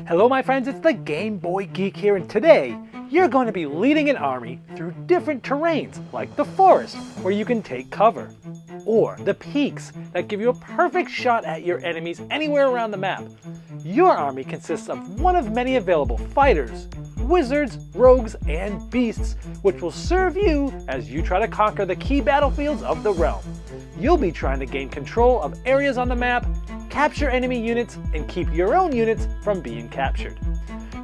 Hello my friends, it's the Game Boy Geek here, and today you're going to be leading an army through different terrains like the forest where you can take cover, or the peaks that give you a perfect shot at your enemies anywhere around the map. Your army consists of one of many available fighters, wizards, rogues, and beasts, which will serve you as you try to conquer the key battlefields of the realm. You'll be trying to gain control of areas on the map, capture enemy units, and keep your own units from being captured.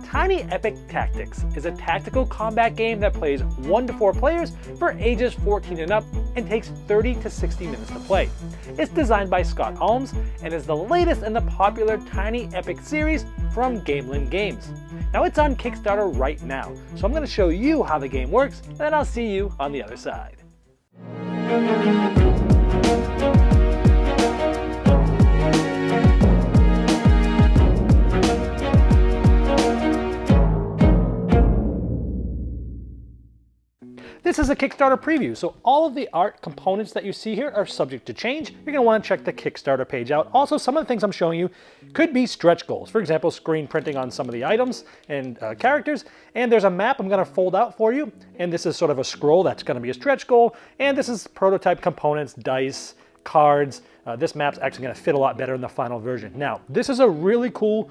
Tiny Epic Tactics is a tactical combat game that plays 1 to 4 players for ages 14 and up and takes 30 to 60 minutes to play. It's designed by Scott Holmes and is the latest in the popular Tiny Epic series from Gamelyn Games. Now it's on Kickstarter right now, so I'm going to show you how the game works, and then I'll see you on the other side. This is a Kickstarter preview, so all of the art components that you see here are subject to change. You're going to want to check the Kickstarter page out. Also, some of the things I'm showing you could be stretch goals. For example, screen printing on some of the items and characters. And there's a map I'm going to fold out for you. And this is sort of a scroll that's going to be a stretch goal. And this is prototype components, dice, cards. This map's actually going to fit a lot better in the final version. Now, this is a really cool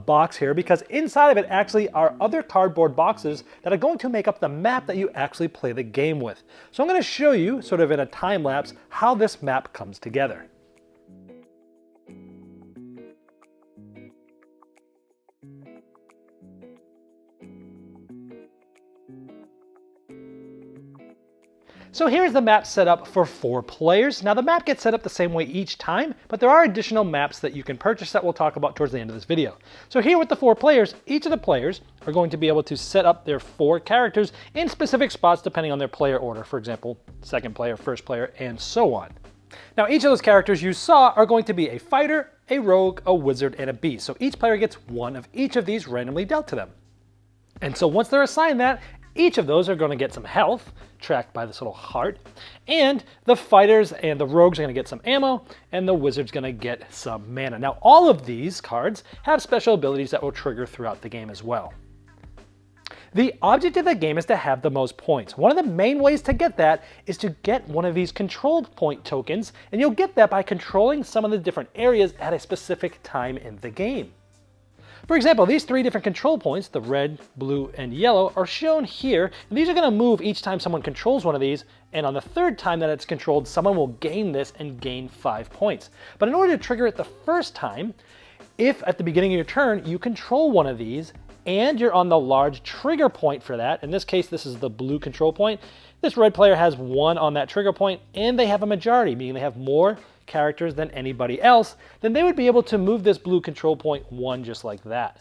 box here because inside of it actually are other cardboard boxes that are going to make up the map that you actually play the game with. So I'm going to show you, sort of in a time lapse, how this map comes together. So here's the map set up for 4 players. Now the map gets set up the same way each time, but there are additional maps that you can purchase that we'll talk about towards the end of this video. So here with the 4 players, each of the players are going to be able to set up their 4 characters in specific spots depending on their player order. For example, second player, first player, and so on. Now each of those characters you saw are going to be a fighter, a rogue, a wizard, and a beast. So each player gets one of each of these randomly dealt to them. And so once they're assigned that, each of those are going to get some health, tracked by this little heart, and the fighters and the rogues are going to get some ammo, and the wizard's going to get some mana. Now all of these cards have special abilities that will trigger throughout the game as well. The object of the game is to have the most points. One of the main ways to get that is to get one of these controlled point tokens, and you'll get that by controlling some of the different areas at a specific time in the game. For example, these 3 different control points, the red, blue, and yellow, are shown here. And these are going to move each time someone controls one of these, and on the 3rd time that it's controlled, someone will gain this and gain 5 points. But in order to trigger it the first time, if at the beginning of your turn you control one of these, and you're on the large trigger point for that, in this case this is the blue control point, this red player has 1 on that trigger point, and they have a majority, meaning they have more characters than anybody else, then they would be able to move this blue control point 1 just like that.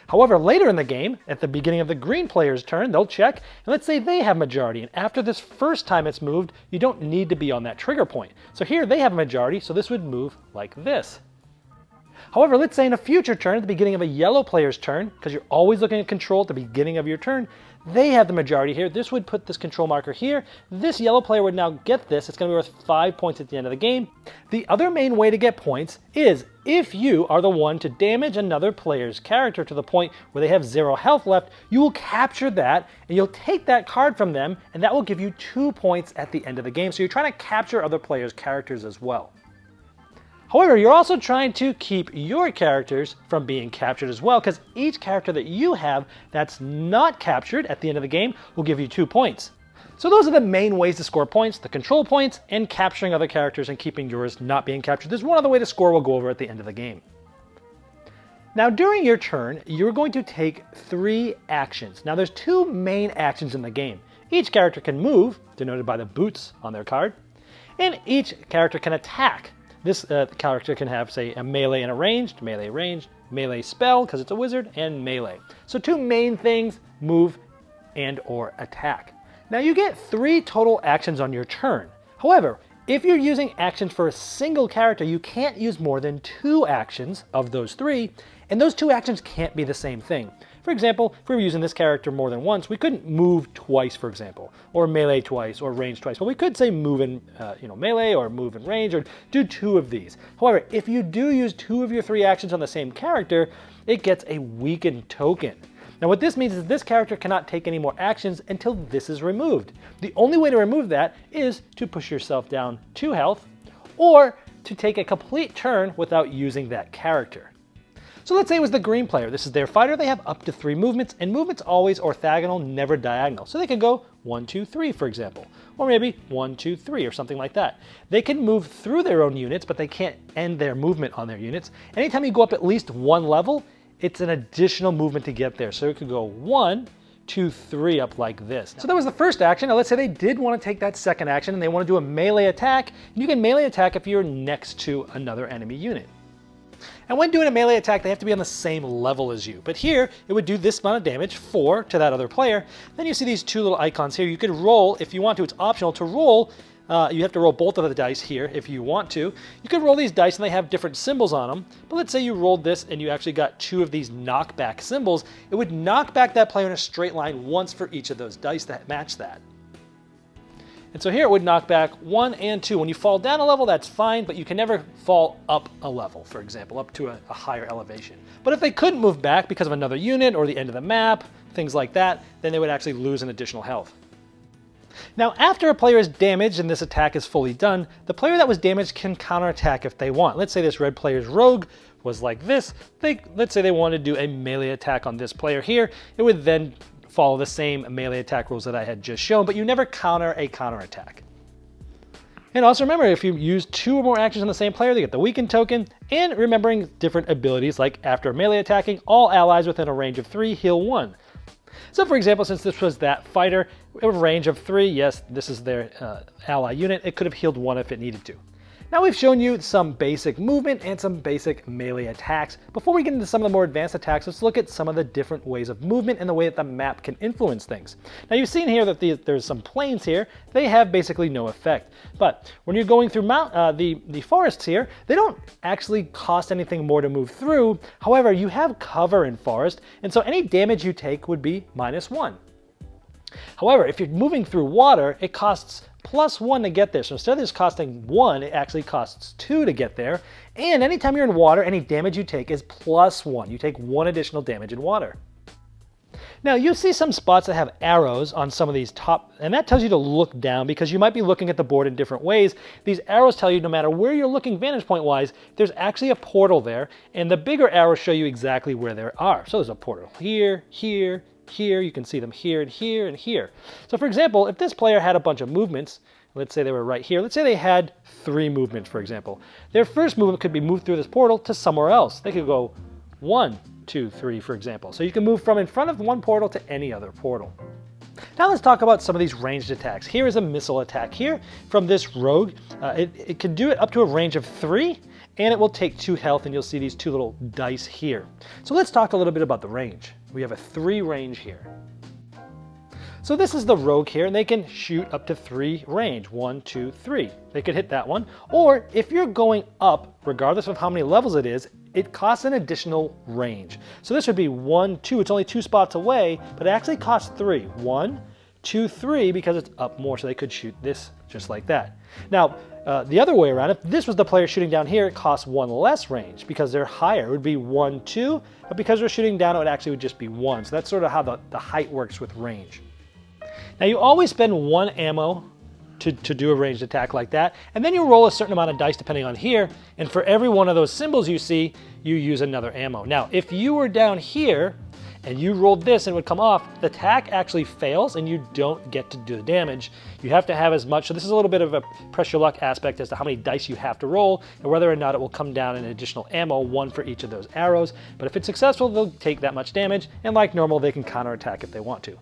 However, later in the game, at the beginning of the green player's turn, they'll check, and let's say they have majority, and after this first time it's moved, you don't need to be on that trigger point. So here they have a majority, so this would move like this. However, let's say in a future turn, at the beginning of a yellow player's turn, because you're always looking at control at the beginning of your turn, they have the majority here. This would put this control marker here. This yellow player would now get this. It's going to be worth 5 points at the end of the game. The other main way to get points is if you are the one to damage another player's character to the point where they have 0 health left, you will capture that and you'll take that card from them, and that will give you 2 points at the end of the game. So you're trying to capture other players' characters as well. However, you're also trying to keep your characters from being captured as well, because each character that you have that's not captured at the end of the game will give you 2 points. So those are the main ways to score points: the control points and capturing other characters and keeping yours not being captured. There's one other way to score we'll go over at the end of the game. Now during your turn, you're going to take 3 actions. Now there's 2 main actions in the game. Each character can move, denoted by the boots on their card, and each character can attack. This character can have, say, a melee and a ranged, melee spell, because it's a wizard, and melee. So 2 main things: move and or attack. Now you get 3 total actions on your turn. However, if you're using actions for a single character, you can't use more than 2 actions of those 3, and those 2 actions can't be the same thing. For example, if we were using this character more than once, we couldn't move twice, for example, or melee twice, or range twice. But we could say move in melee, or move in range, or do 2 of these. However, if you do use 2 of your 3 actions on the same character, it gets a weakened token. Now what this means is this character cannot take any more actions until this is removed. The only way to remove that is to push yourself down 2 health, or to take a complete turn without using that character. So let's say it was the green player. This is their fighter. They have up to 3 movements, and movements always orthogonal, never diagonal. So they could go 1, 2, 3, for example, or maybe 1, 2, 3, or something like that. They can move through their own units, but they can't end their movement on their units. Anytime you go up at least 1 level, it's an additional movement to get there. So it could go 1, 2, 3 up like this. So that was the first action. Now let's say they did want to take that second action and they want to do a melee attack. You can melee attack if you're next to another enemy unit. And when doing a melee attack, they have to be on the same level as you. But here, it would do this amount of damage, 4, to that other player. Then you see these 2 little icons here. You could roll, if you want to, it's optional to roll. You have to roll both of the dice here if you want to. You could roll these dice and they have different symbols on them. But let's say you rolled this and you actually got 2 of these knockback symbols. It would knock back that player in a straight line once for each of those dice that match that. And so here it would knock back 1 and 2. When you fall down a level, that's fine, but you can never fall up a level, for example, up to a higher elevation. But if they couldn't move back because of another unit or the end of the map, things like that, then they would actually lose an additional health. Now, after a player is damaged and this attack is fully done, the player that was damaged can counterattack if they want. Let's say this red player's rogue was like this. Let's say they wanted to do a melee attack on this player here. It would then follow the same melee attack rules that I had just shown, but you never counter a counterattack. And also remember, if you use 2 or more actions on the same player, they get the weakened token, and remembering different abilities like after melee attacking, all allies within a range of 3 heal 1. So for example, since this was that fighter, a range of 3, yes, this is their ally unit, it could have healed 1 if it needed to. Now we've shown you some basic movement and some basic melee attacks. Before we get into some of the more advanced attacks, let's look at some of the different ways of movement and the way that the map can influence things. Now you've seen here that there's some plains here. They have basically no effect. But when you're going through the forests here, they don't actually cost anything more to move through. However, you have cover in forest, and so any damage you take would be -1. However, if you're moving through water, it costs +1 to get there. So instead of this costing 1, it actually costs 2 to get there. And anytime you're in water, any damage you take is +1. You take 1 additional damage in water. Now you see some spots that have arrows on some of these top, and that tells you to look down because you might be looking at the board in different ways. These arrows tell you no matter where you're looking vantage point wise, there's actually a portal there, and the bigger arrows show you exactly where there are. So there's a portal here, here, here, you can see them here and here and here. So for example, if this player had a bunch of movements, let's say they were right here, let's say they had 3 movements, for example. Their first movement could be moved through this portal to somewhere else. They could go 1, 2, 3, for example. So you can move from in front of one portal to any other portal. Now let's talk about some of these ranged attacks. Here is a missile attack here from this rogue. It can do it up to a range of 3, and it will take 2 health, and you'll see these 2 little dice here. So let's talk a little bit about the range. We have a 3 range here. So this is the rogue here, and they can shoot up to 3 range, 1, 2, 3. They could hit that one. Or if you're going up, regardless of how many levels it is, it costs an additional range. So this would be 1, 2, it's only 2 spots away, but it actually costs 3. 1, 2, 3, because it's up more, so they could shoot this just like that. Now, the other way around, if this was the player shooting down here, it costs 1 less range because they're higher. It would be 1, 2, but because they're shooting down, it would actually just be 1. So that's sort of how the height works with range. Now you always spend 1 ammo to do a ranged attack like that, and then you roll a certain amount of dice depending on here, and for every one of those symbols you see, you use another ammo. Now, if you were down here, and you rolled this and it would come off, the attack actually fails and you don't get to do the damage. You have to have as much, so this is a little bit of a press your luck aspect as to how many dice you have to roll and whether or not it will come down in additional ammo, 1 for each of those arrows. But if it's successful, they'll take that much damage, and like normal, they can counterattack if they want to.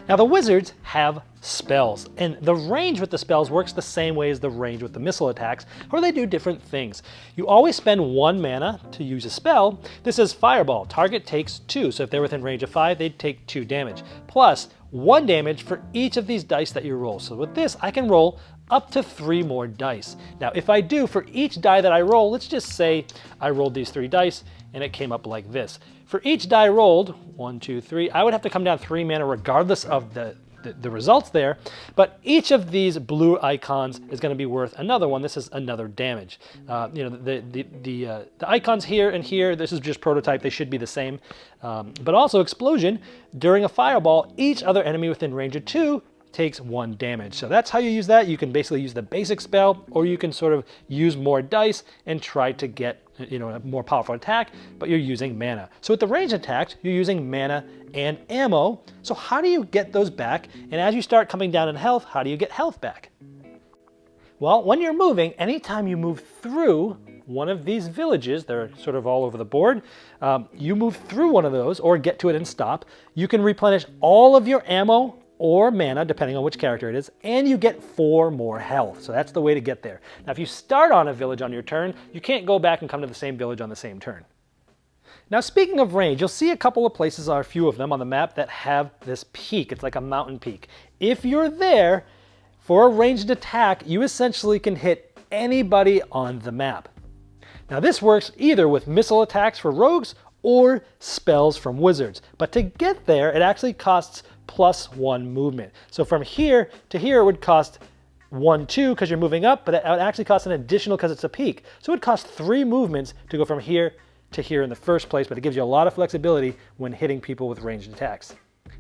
Now the wizards have spells, and the range with the spells works the same way as the range with the missile attacks, or they do different things. You always spend 1 mana to use a spell. This is Fireball. Target takes 2, so if they're within range of 5, they'd take 2 damage, plus 1 damage for each of these dice that you roll. So with this, I can roll up to 3 more dice. Now if I do, for each die that I roll, let's just say I rolled these 3 dice, and it came up like this. For each die rolled, 1, 2, 3, I would have to come down 3 mana regardless of the results there, but each of these blue icons is going to be worth another one. This is another damage. The icons here and here, this is just prototype, they should be the same. But also explosion, during a fireball, each other enemy within range of 2 takes 1 damage. So that's how you use that. You can basically use the basic spell, or you can sort of use more dice and try to get a more powerful attack, but you're using mana. So with the ranged attacks, you're using mana and ammo. So how do you get those back? And as you start coming down in health, how do you get health back? Well, when you're moving, anytime you move through one of these villages, they're sort of all over the board, you move through one of those or get to it and stop, you can replenish all of your ammo or mana, depending on which character it is, and you get 4 more health. So that's the way to get there. Now, if you start on a village on your turn, you can't go back and come to the same village on the same turn. Now, speaking of range, you'll see a couple of places, or a few of them on the map, that have this peak. It's like a mountain peak. If you're there for a ranged attack, you essentially can hit anybody on the map. Now, this works either with missile attacks for rogues or spells from wizards. But to get there, it actually costs +1 movement. So from here to here, it would cost 1, 2 because you're moving up, but it would actually cost an additional because it's a peak. So it would cost 3 movements to go from here to here in the first place, but it gives you a lot of flexibility when hitting people with ranged attacks.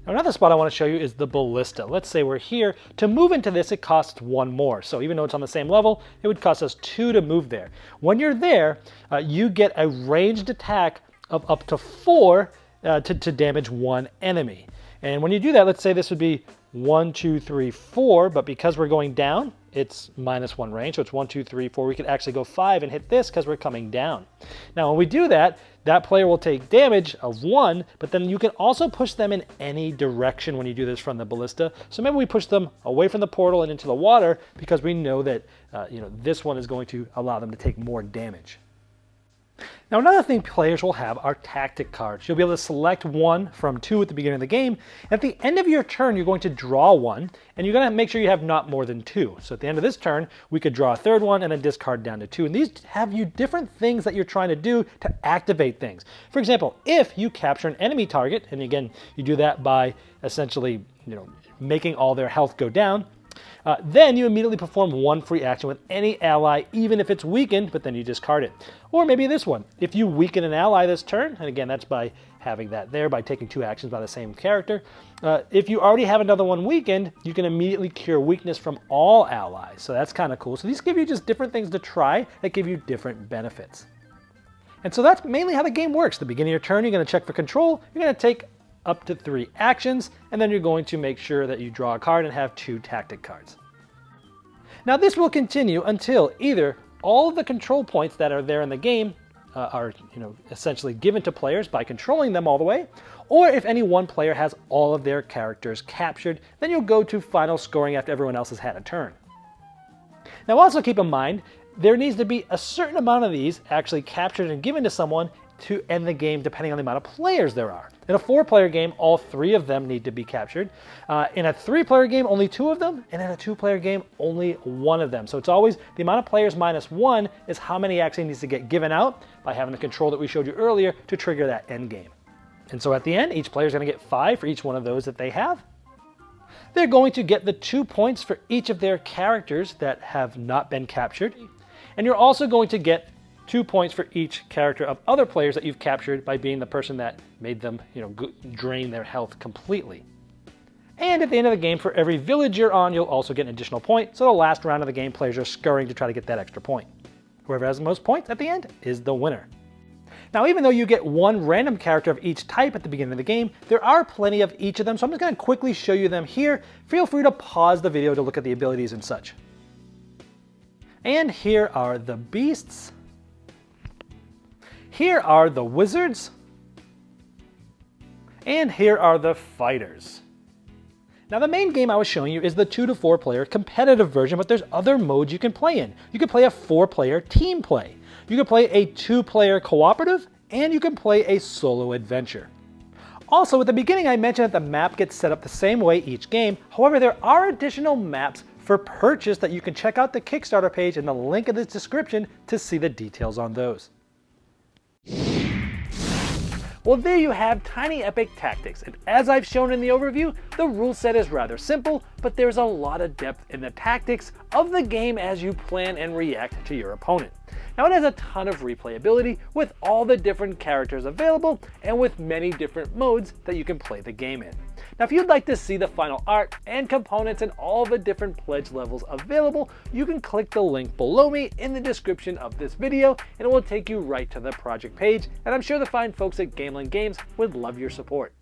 Now, another spot I want to show you is the ballista. Let's say we're here. To move into this, it costs 1 more. So even though it's on the same level, it would cost us 2 to move there. When you're there, you get a ranged attack of up to 4 to damage 1 enemy. And when you do that, let's say this would be 1, 2, 3, 4, but because we're going down, it's -1 range, so it's 1, 2, 3, 4. We could actually go 5 and hit this because we're coming down. Now, when we do that, that player will take damage of 1, but then you can also push them in any direction when you do this from the ballista. So maybe we push them away from the portal and into the water because we know that this one is going to allow them to take more damage. Now, another thing players will have are tactic cards. You'll be able to select 1 from 2 at the beginning of the game. At the end of your turn, you're going to draw 1, and you're going to make sure you have not more than 2. So at the end of this turn, we could draw a 3rd one and then discard down to 2. And these have you different things that you're trying to do to activate things. For example, if you capture an enemy target, and again, you do that by essentially making all their health go down, then you immediately perform 1 free action with any ally, even if it's weakened, but then you discard it. Or maybe this one. If you weaken an ally this turn, and again, that's by having that there, by taking 2 actions by the same character. If you already have another one weakened, you can immediately cure weakness from all allies. So that's kind of cool. So these give you just different things to try that give you different benefits. And so that's mainly how the game works. At the beginning of your turn, you're going to check for control. You're going to take up to 3 actions, and then you're going to make sure that you draw a card and have 2 tactic cards. Now, this will continue until either all of the control points that are there in the game are essentially given to players by controlling them all the way, or if any one player has all of their characters captured, then you'll go to final scoring after everyone else has had a turn. Now, also keep in mind, there needs to be a certain amount of these actually captured and given to someone to end the game, depending on the amount of players there are. In a 4-player game, all 3 of them need to be captured. In a 3-player game, only 2 of them, and in a 2-player game, only 1 of them. So it's always the amount of players -1 is how many actually needs to get given out by having the control that we showed you earlier to trigger that end game. And so at the end, each player is going to get 5 for each one of those that they have. They're going to get the 2 points for each of their characters that have not been captured. And you're also going to get 2 points for each character of other players that you've captured by being the person that made them, drain their health completely. And at the end of the game, for every village you're on, you'll also get an additional point. So the last round of the game, players are scurrying to try to get that extra point. Whoever has the most points at the end is the winner. Now, even though you get 1 random character of each type at the beginning of the game, there are plenty of each of them. So I'm just going to quickly show you them here. Feel free to pause the video to look at the abilities and such. And here are the beasts. Here are the wizards, and here are the fighters. Now, the main game I was showing you is the 2 to 4 player competitive version, but there's other modes you can play in. You can play a 4-player team play. You can play a 2-player cooperative, and you can play a solo adventure. Also, at the beginning I mentioned that the map gets set up the same way each game. However, there are additional maps for purchase that you can check out the Kickstarter page in the link in the description to see the details on those. Well, there you have Tiny Epic Tactics, and as I've shown in the overview, the rule set is rather simple, but there's a lot of depth in the tactics of the game as you plan and react to your opponent. Now it has a ton of replayability with all the different characters available and with many different modes that you can play the game in. Now if you'd like to see the final art and components and all the different pledge levels available, you can click the link below me in the description of this video and it will take you right to the project page, and I'm sure the fine folks at Gamelyn Games would love your support.